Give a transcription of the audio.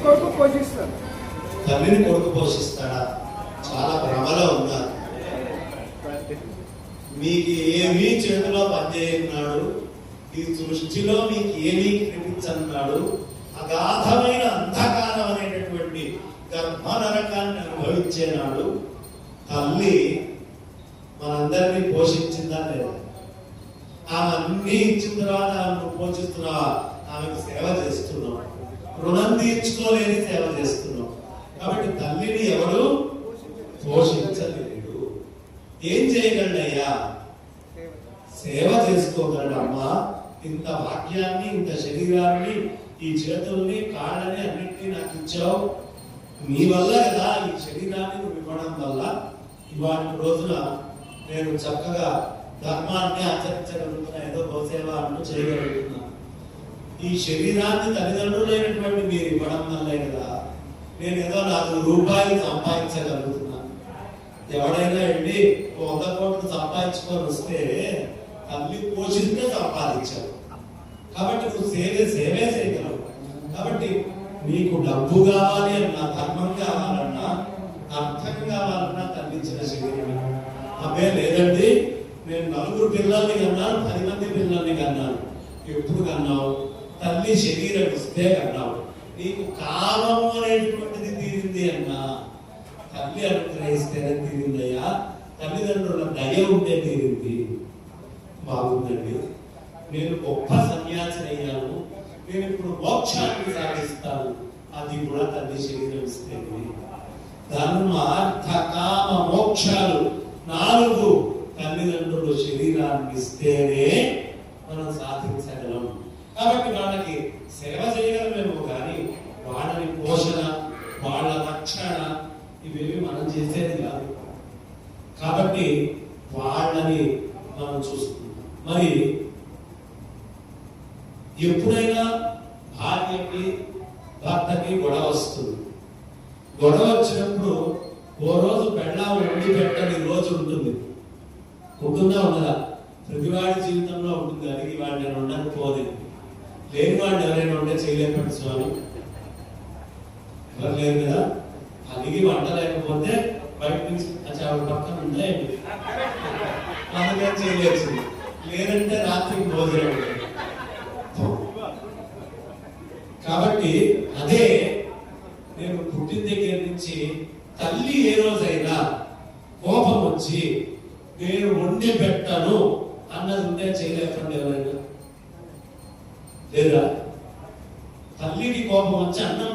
కొడుకు పోషిస్తాడు. తల్లిని కొడుకు పోషిస్తాడా? చాలా భ్రమలో ఉన్నారు. మీకు ఏమీ చేతిలో పనిచేయన్నాడు, ఈ సృష్టిలో మీకు ఏమీ కనిపించన్నాడు. అగాధమైన అంధకారం అనేటటువంటి గర్భనరకాన్ని అనుభవించేనాడు. తల్లి మనందరినీ పోషించిందా లేదా? ఆమె అన్ని ఇచ్చిన తర్వాత ఆమెను పోషిస్తున్నావా? ఆమెకు సేవ చేస్తున్నావు. రుణం తీర్చుకోలేని సేవ చేస్తున్నావు. కాబట్టి తల్లిని ఎవరు పోషించలేడు. ఏం చేయగలడయ్యా? సేవ చేసుకోగలడు. అమ్మా, ఇంత వాక్యాన్ని, ఇంత శరీరాన్ని, ఈ చేతుల్ని, కాళ్ళని అన్నింటినీ నాకు ఇచ్చావు. నీ వల్ల కదా ఈ శరీరాన్ని నువ్వు ఇవ్వడం వల్ల ఇవాటి రోజున నేను చక్కగా ధర్మాన్ని ఆచరించగలుగుతున్నా, ఏదో గోసేవ అంటూ చేయగలుగుతున్నా. ఈ శరీరాన్ని తల్లిదండ్రులైనటువంటి మీరు ఇవ్వడం వల్లే కదా నేను ఏదో 4 రూపాయలు సంపాదించగలుగుతున్నా. ఎవడైనా వెళ్ళి 100 కోట్లు సంపాదించుకొని వస్తే తల్లి పోషిస్తే సంపాదించావు. కాబట్టి నువ్వు సేవే చేయగలవు. కాబట్టి నీకు డబ్బు కావాలి అన్నా, ధర్మం కావాలన్నా, అర్థం కావాలన్నా తల్లించిన శరీరం. అబ్బే లేదండి, నేను 4 పిల్లల్ని కన్నాను, 10 మంది పిల్లల్ని కన్నాను. ఎప్పుడు కన్నావు? తల్లి శరీరం ఇస్తే కన్నావు. నీకు కామము అనేటువంటిది తీరింది అన్నా, తల్లి అనుగ్రహిస్తేనే తీరిందయ్యా. తల్లిదండ్రుల దయ ఉంటే తీరింది. బాగుందండి, నేను గొప్ప సన్యాసిని అయ్యాను, నేను ఇప్పుడు మోక్షాన్ని సాధిస్తాను. అది కూడా తల్లి శరీరం ఇస్తేనే. ధర్మ, అర్థ, కామ, మోక్షాలు 4 తల్లిదండ్రులు శరీరాన్ని ఇస్తేనే మనం సాధించగలం. కాబట్టి వాళ్ళకి సేవ చేయగలమేమో కానీ వాళ్ళని పోషణ, వాళ్ళ రక్షణ ఇవేమి మనం చేసేది కాదు. కాబట్టి వాళ్ళని మనం చూస్తున్నాం. మరి ఎప్పుడైనా భార్యకి, భర్తకి గొడవ వస్తుంది. గొడవ వచ్చినప్పుడు ఓ రోజు పెళ్ళాం వండి పెట్టని రోజు ఉంటుంది. ఉంటుందా ఉండదా? ప్రతివాడి జీవితంలో ఉంటుంది. అడిగి వాడు నేను ఉండకపోలేదు. లేని వాడిని ఎవరైనా ఉంటే చేయలేకపోతే స్వామి ఎవరు లేరు కదా. అడిగి వంట లేకపోతే బయట నుంచి ఆవిడ పక్కన ఉంటే అందుకని చేయలేదు. లేదంటే రాత్రికి భోజనం. కాబట్టి అదే నేను పుట్టిన దగ్గర నుంచి తల్లి ఏ రోజైనా కోపం వచ్చి నేను వండి పెట్టను అన్నది ఉంటే చేయలేకపోతే ఎవరైనా లేదా? తల్లికి కోపం వచ్చి అన్నం